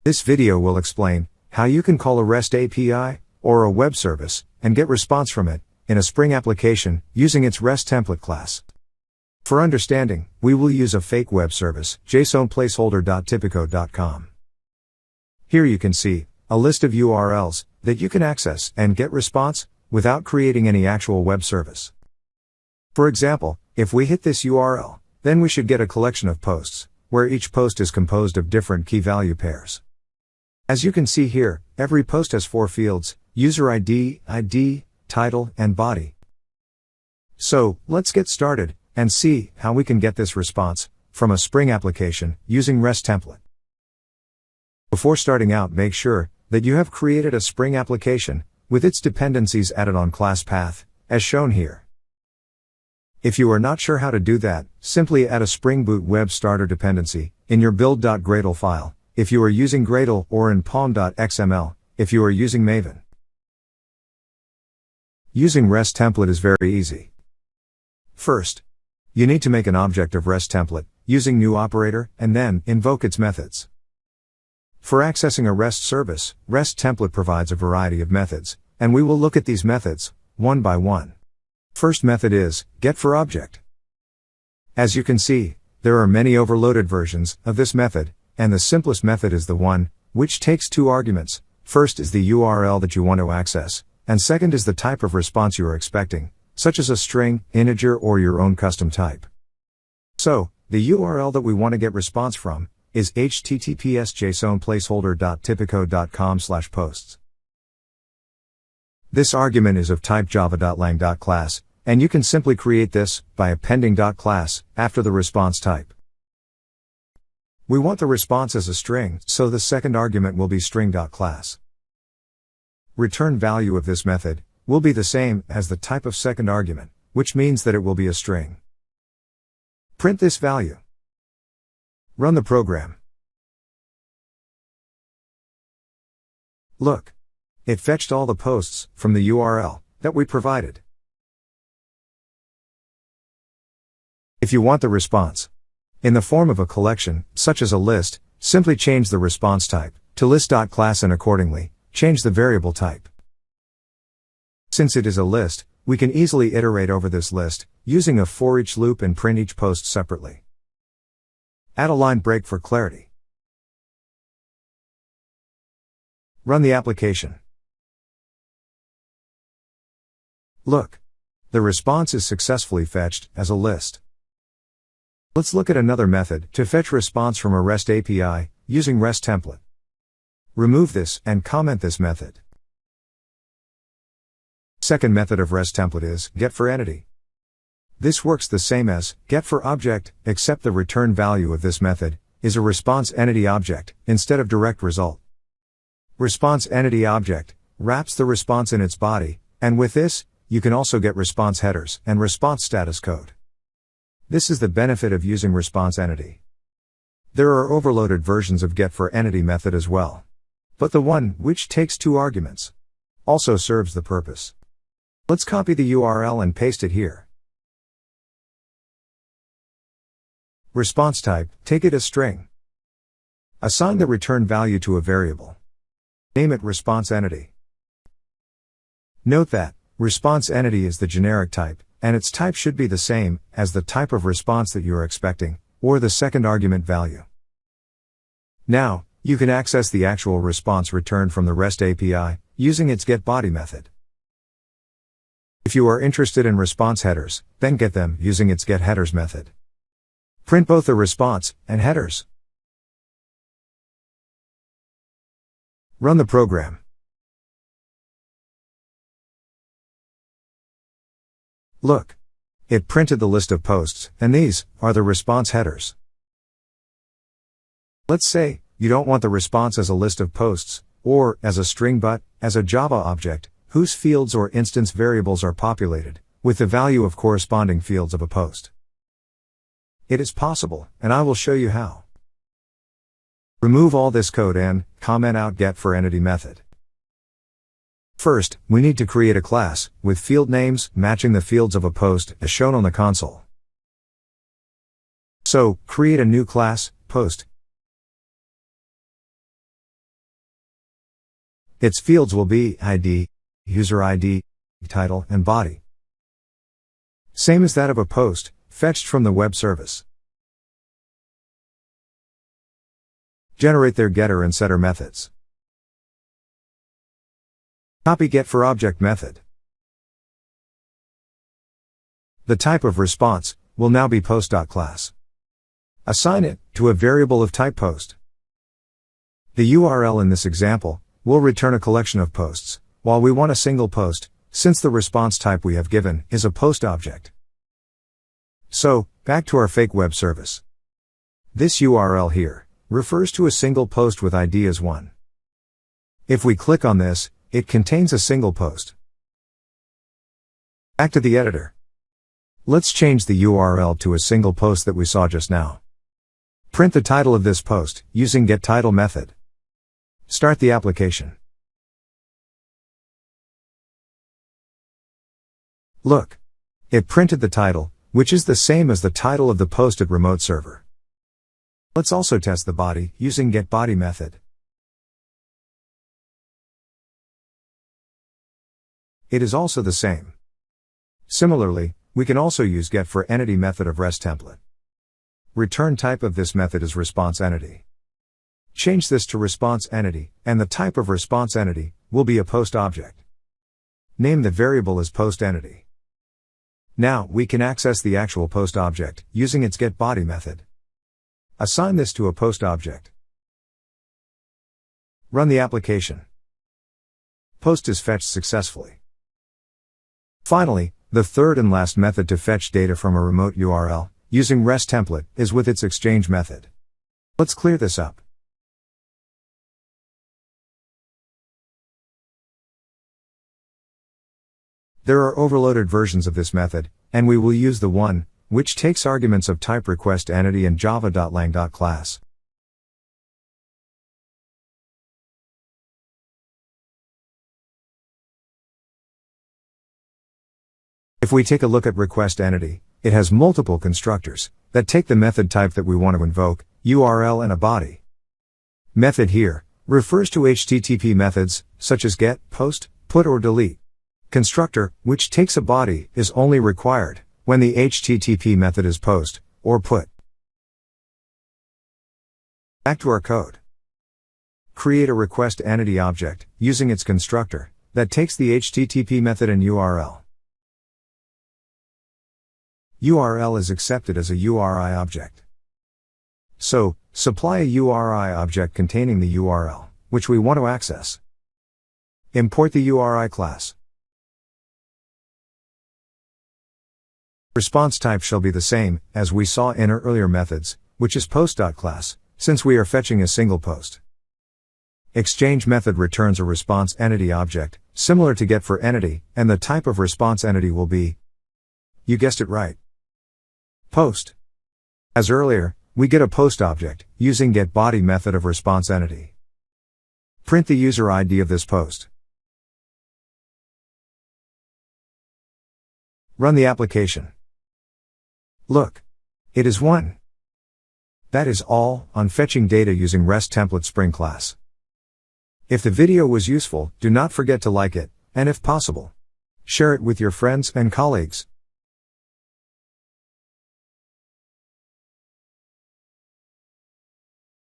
This video will explain how you can call a REST API, or a web service, and get response from it, in a Spring application, using its RestTemplate class. For understanding, we will use a fake web service, jsonplaceholder.typico.com. Here you can see a list of URLs that you can access and get response without creating any actual web service. For example, if we hit this URL, then we should get a collection of posts, where each post is composed of different key value pairs. As you can see here, every post has 4 fields: user ID, title, and body. So, let's get started and see how we can get this response from a Spring application using RestTemplate. Before starting out, make sure that you have created a Spring application with its dependencies added on class path, as shown here. If you are not sure how to do that, simply add a Spring Boot Web Starter dependency in your build.gradle file, if you are using Gradle, or in pom.xml, if you are using Maven. Using RestTemplate is very easy. First, you need to make an object of RestTemplate, using new operator, and then invoke its methods. For accessing a REST service, RestTemplate provides a variety of methods, and we will look at these methods, one by one. First method is getforobject. As you can see, there are many overloaded versions of this method, and the simplest method is the one which takes 2 arguments. First is the URL that you want to access, and second is the type of response you are expecting, such as a string, integer, or your own custom type. So, the URL that we want to get response from is https://jsonplaceholder.typico.com/posts. This argument is of type java.lang.class, and you can simply create this by appending .class after the response type. We want the response as a string, so the second argument will be string.class. Return value of this method will be the same as the type of second argument, which means that it will be a string. Print this value. Run the program. Look. It fetched all the posts from the URL that we provided. If you want the response in the form of a collection, such as a list, simply change the response type to list.class and accordingly, change the variable type. Since it is a list, we can easily iterate over this list, using a for each loop and print each post separately. Add a line break for clarity. Run the application. Look. The response is successfully fetched as a list. Let's look at another method to fetch response from a REST API, using RestTemplate. Remove this and comment this method. Second method of RestTemplate is getforentity. This works the same as getforobject, except the return value of this method is a response entity object instead of direct result. Response entity object wraps the response in its body, and with this, you can also get response headers and response status code. This is the benefit of using response entity. There are overloaded versions of getforentity method as well. But the one which takes 2 arguments also serves the purpose. Let's copy the URL and paste it here. Response type, take it as string. Assign the return value to a variable. Name it response entity. Note that response entity is the generic type, and its type should be the same as the type of response that you are expecting, or the second argument value. Now, you can access the actual response returned from the REST API, using its getBody method. If you are interested in response headers, then get them using its getHeaders method. Print both the response and headers. Run the program. Look. It printed the list of posts, and these are the response headers. Let's say you don't want the response as a list of posts, or as a string but as a Java object, whose fields or instance variables are populated with the value of corresponding fields of a post. It is possible, and I will show you how. Remove all this code and comment out getforentity method. First, we need to create a class with field names matching the fields of a post as shown on the console. So, create a new class, post. Its fields will be ID, user ID, title, and body. Same as that of a post, fetched from the web service. Generate their getter and setter methods. Copy getforobject method. The type of response will now be post.class. Assign it to a variable of type post. The URL in this example will return a collection of posts, while we want a single post, since the response type we have given is a post object. So, back to our fake web service. This URL here refers to a single post with ID as 1. If we click on this, it contains a single post. Back to the editor. Let's change the URL to a single post that we saw just now. Print the title of this post using getTitle method. Start the application. Look. It printed the title, which is the same as the title of the post at remote server. Let's also test the body using getBody method. It is also the same. Similarly, we can also use getforentity method of RestTemplate. Return type of this method is response entity. Change this to response entity, and the type of response entity will be a post object. Name the variable as post entity. Now, we can access the actual post object using its getBody method. Assign this to a post object. Run the application. Post is fetched successfully. Finally, the third and last method to fetch data from a remote URL, using RestTemplate, is with its exchange method. Let's clear this up. There are overloaded versions of this method, and we will use the one which takes arguments of type requestEntity and java.lang.class. If we take a look at requestEntity, it has multiple constructors that take the method type that we want to invoke, URL and a body. Method here refers to HTTP methods, such as get, post, put or delete. Constructor, which takes a body, is only required when the HTTP method is post or put. Back to our code. Create a requestEntity object using its constructor that takes the HTTP method and URL. URL is accepted as a URI object. So, supply a URI object containing the URL, which we want to access. Import the URI class. Response type shall be the same as we saw in our earlier methods, which is post.class, since we are fetching a single post. Exchange method returns a response entity object, similar to getforentity, and the type of response entity will be, you guessed it right, post. As earlier, we get a post object using getBody method of response entity. Print the user ID of this post. Run the application. Look. It is 1. That is all on fetching data using RestTemplate Spring class. If the video was useful, do not forget to like it, and if possible, share it with your friends and colleagues.